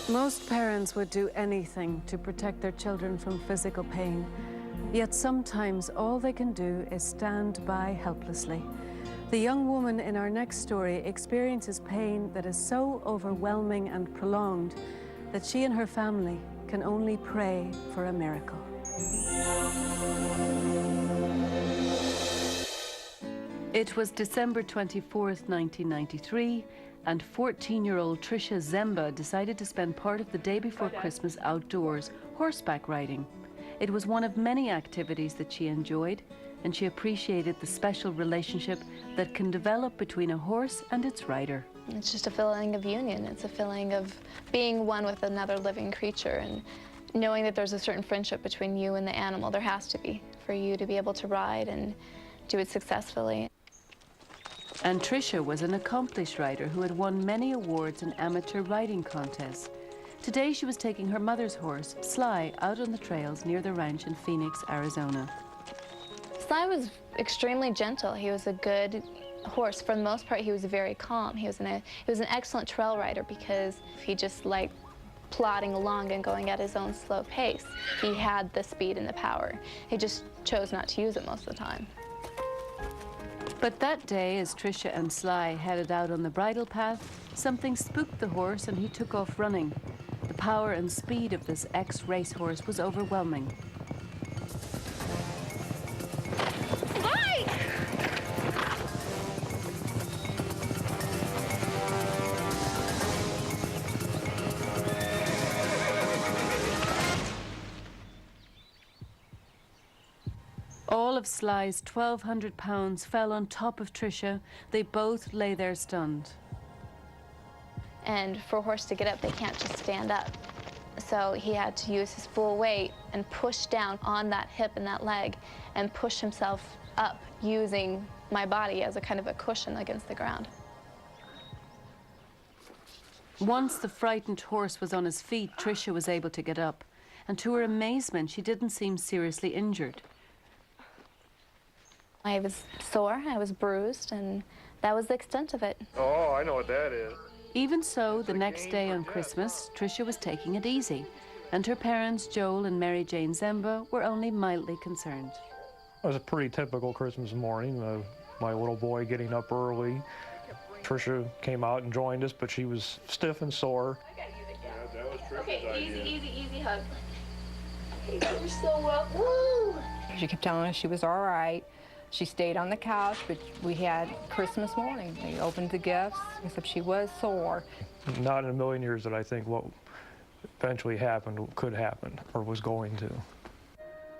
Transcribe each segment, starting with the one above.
Most parents would do anything to protect their children from physical pain. Yet sometimes all they can do is stand by helplessly. The young woman in our next story experiences pain that is so overwhelming and prolonged that she and her family can only pray for a miracle. It was December 24th, 1993, and 14-year-old Trisha Zemba decided to spend part of the day before Christmas outdoors, horseback riding. It was one of many activities that she enjoyed, and she appreciated the special relationship that can develop between a horse and its rider. It's just a feeling of union. It's a feeling of being one with another living creature and knowing that there's a certain friendship between you and the animal. There has to be, for you to be able to ride and do it successfully. And Trisha was an accomplished rider who had won many awards in amateur riding contests. Today she was taking her mother's horse, Sly, out on the trails near the ranch in Phoenix, Arizona. Sly was extremely gentle. He was a good horse. For the most part, he was very calm. He was an excellent trail rider because he just liked plodding along and going at his own slow pace. He had the speed and the power. He just chose not to use it most of the time. But that day, as Trisha and Sly headed out on the bridle path, something spooked the horse and he took off running. The power and speed of this ex-racehorse was overwhelming. All of Sly's 1,200 pounds fell on top of Trisha. They both lay there stunned. And for a horse to get up, they can't just stand up. So he had to use his full weight and push down on that hip and that leg and push himself up using my body as a kind of a cushion against the ground. Once the frightened horse was on his feet, Trisha was able to get up. And to her amazement, she didn't seem seriously injured. I was sore, I was bruised, and that was the extent of it. Oh, I know what that is. Even so, the next day on Christmas, Trisha was taking it easy, and her parents, Joel and Mary Jane Zemba, were only mildly concerned. It was a pretty typical Christmas morning, my little boy getting up early. Trisha came out and joined us, but she was stiff and sore. Yeah, that was Trisha's idea. Okay, easy hug. You were so well. Woo! She kept telling us she was all right. She stayed on the couch, but we had Christmas morning. We opened the gifts, except she was sore. Not in a million years did I think what eventually happened could happen, or was going to.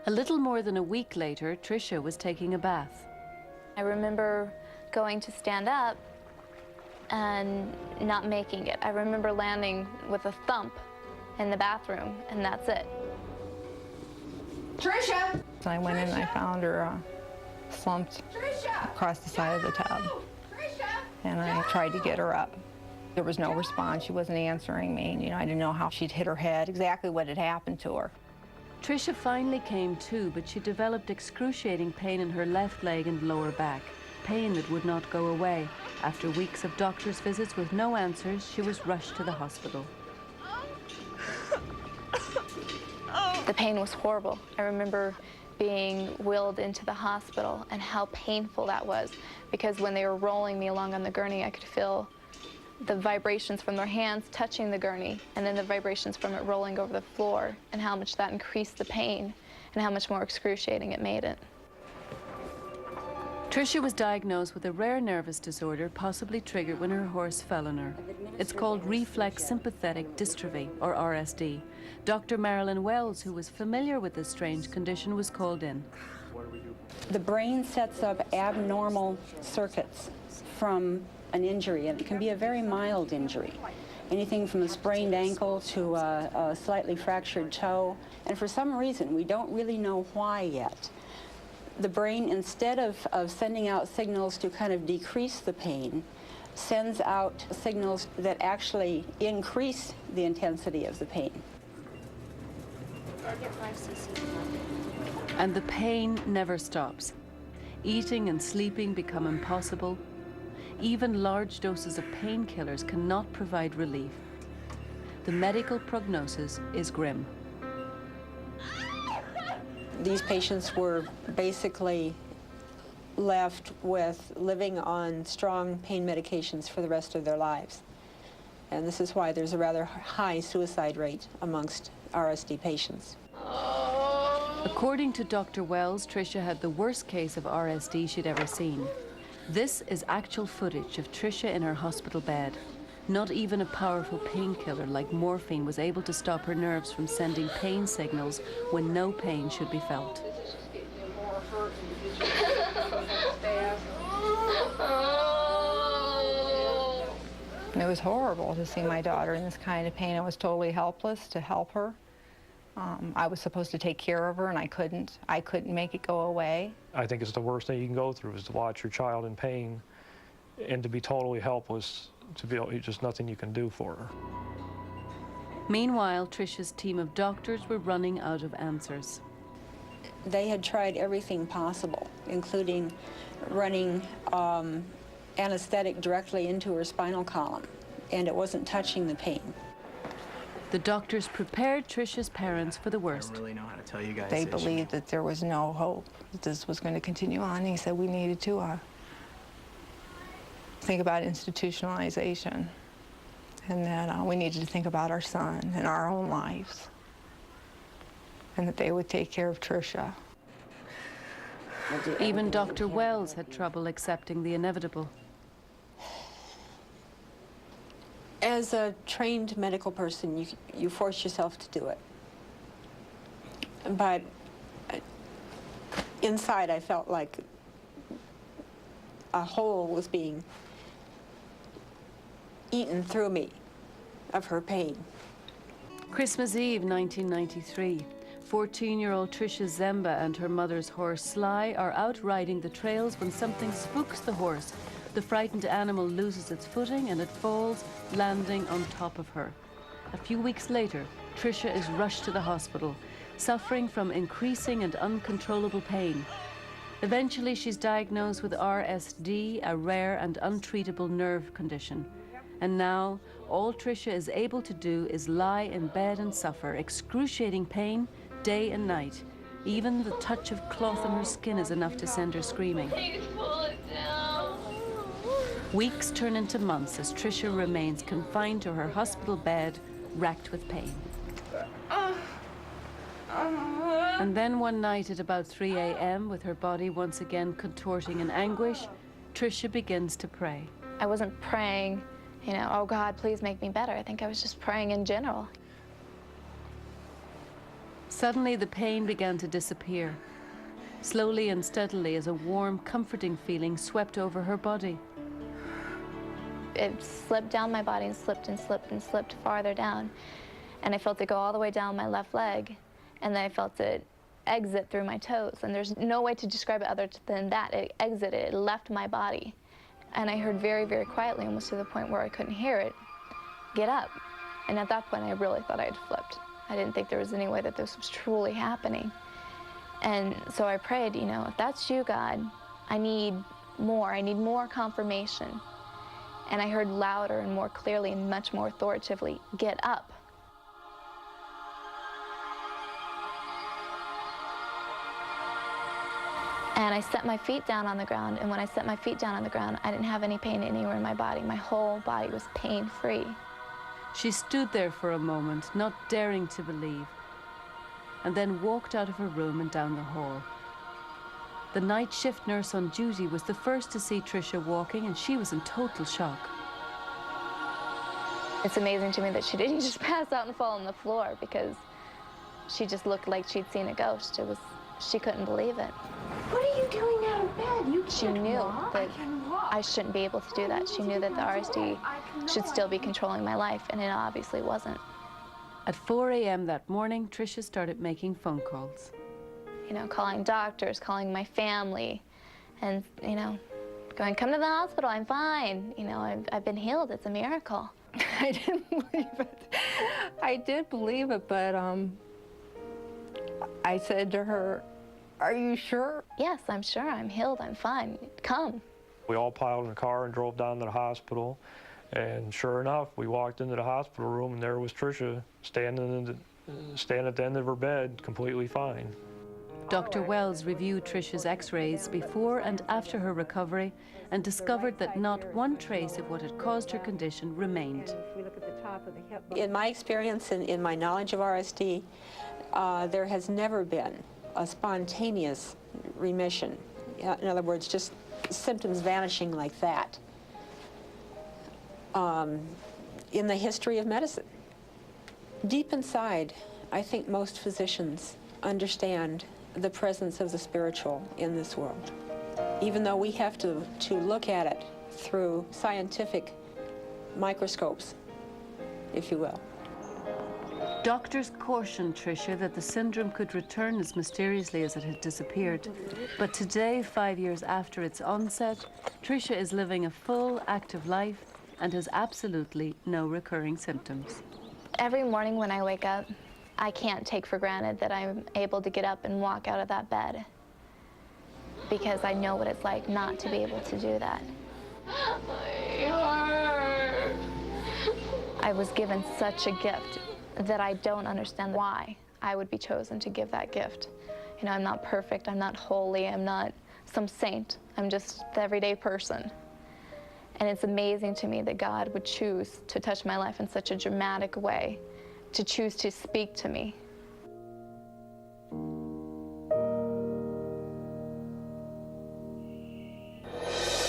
A little more than a week later, Trisha was taking a bath. I remember going to stand up and not making it. I remember landing with a thump in the bathroom, and that's it. Trisha! So I went in and I found her slumped across the side of the tub. And I tried to get her up. There was no response. She wasn't answering me. You know, I didn't know how she'd hit her head, exactly what had happened to her. Trisha finally came to, but she developed excruciating pain in her left leg and lower back, pain that would not go away. After weeks of doctor's visits with no answers, she was rushed to the hospital. The pain was horrible. I remember being wheeled into the hospital and how painful that was, because when they were rolling me along on the gurney, I could feel the vibrations from their hands touching the gurney, and then the vibrations from it rolling over the floor, and how much that increased the pain and how much more excruciating it made it. Trisha was diagnosed with a rare nervous disorder possibly triggered when her horse fell on her. It's called reflex sympathetic dystrophy, or RSD. Dr. Marilyn Wells, who was familiar with this strange condition, was called in. The brain sets up abnormal circuits from an injury, and it can be a very mild injury. Anything from a sprained ankle to a slightly fractured toe. And for some reason, we don't really know why yet, the brain, instead of sending out signals to kind of decrease the pain, sends out signals that actually increase the intensity of the pain. And the pain never stops. Eating and sleeping become impossible. Even large doses of painkillers cannot provide relief. the medical prognosis is grim. These patients were basically left with living on strong pain medications for the rest of their lives. And this is why there's a rather high suicide rate amongst RSD patients. According to Dr. Wells, Tricia had the worst case of RSD she'd ever seen. This is actual footage of Tricia in her hospital bed. Not even a powerful painkiller like morphine was able to stop her nerves from sending pain signals when no pain should be felt. It was horrible to see my daughter in this kind of pain. I was totally helpless to help her. I was supposed to take care of her, and I couldn't. I couldn't make it go away. I think it's the worst thing you can go through is to watch your child in pain and to be totally helpless, to be just nothing you can do for her. Meanwhile, Tricia's team of doctors were running out of answers. They had tried everything possible, including running anesthetic directly into her spinal column, and it wasn't touching the pain. The doctors prepared Tricia's parents for the worst. I don't really know how to tell you guys. They believed that there was no hope, that this was going to continue on. He said we needed to think about institutionalization, and that we needed to think about our son and our own lives, and that they would take care of Tricia. Even Dr. Wells had trouble accepting the inevitable. As a trained medical person, you force yourself to do it. But inside, I felt like a hole was being eaten through me of her pain. Christmas Eve, 1993. 14-year-old Tricia Zemba and her mother's horse Sly are out riding the trails when something spooks the horse. The frightened animal loses its footing and it falls, landing on top of her. A few weeks later, Tricia is rushed to the hospital, suffering from increasing and uncontrollable pain. Eventually, she's diagnosed with RSD, a rare and untreatable nerve condition. And now, all Tricia is able to do is lie in bed and suffer excruciating pain day and night. Even the touch of cloth on her skin is enough to send her screaming. Weeks turn into months as Tricia remains confined to her hospital bed, racked with pain. And then one night at about 3 a.m., with her body once again contorting in anguish, Tricia begins to pray. I wasn't praying, you know, oh God, please make me better. I think I was just praying in general. Suddenly, the pain began to disappear. Slowly and steadily, as a warm, comforting feeling swept over her body. It slipped down my body and slipped and slipped and slipped farther down. And I felt it go all the way down my left leg. And then I felt it exit through my toes. And there's no way to describe it other than that. It exited, it left my body. And I heard very, very quietly, almost to the point where I couldn't hear it, get up. And at that point, I really thought I had flipped. I didn't think there was any way that this was truly happening. And so I prayed, you know, if that's you, God, I need more confirmation. And I heard louder and more clearly and much more authoritatively, get up. And I set my feet down on the ground, and when I set my feet down on the ground, I didn't have any pain anywhere in my body. My whole body was pain-free. She stood there for a moment, not daring to believe, and then walked out of her room and down the hall. The night shift nurse on duty was the first to see Tricia walking, and she was in total shock. It's amazing to me that she didn't just pass out and fall on the floor, because she just looked like she'd seen a ghost. She couldn't believe it. What are you doing out of bed? She knew that I shouldn't be able to do that. She knew that the RSD should still be controlling my life, and it obviously wasn't. At 4 a.m. that morning, Tricia started making phone calls. You know, calling doctors, calling my family, and, you know, going, come to the hospital, I'm fine. You know, I've been healed, it's a miracle. I didn't believe it. I did believe it, but I said to her, are you sure? Yes, I'm sure, I'm healed, I'm fine, come. We all piled in a car and drove down to the hospital. And sure enough, we walked into the hospital room, and there was Tricia standing at the end of her bed, completely fine. Dr. Wells reviewed Tricia's x-rays before and after her recovery and discovered that not one trace of what had caused her condition remained. In my experience and in my knowledge of RSD, there has never been a spontaneous remission. In other words, just symptoms vanishing like that in the history of medicine. Deep inside, I think most physicians understand the presence of the spiritual in this world, even though we have to look at it through scientific microscopes, if you will. Doctors cautioned Tricia that the syndrome could return as mysteriously as it had disappeared. But today, 5 years after its onset, Tricia is living a full, active life and has absolutely no recurring symptoms. Every morning when I wake up, I can't take for granted that I'm able to get up and walk out of that bed, because I know what it's like not to be able to do that. My heart. I was given such a gift that I don't understand why I would be chosen to give that gift. You know, I'm not perfect, I'm not holy, I'm not some saint, I'm just the everyday person. And it's amazing to me that God would choose to touch my life in such a dramatic way, to choose to speak to me.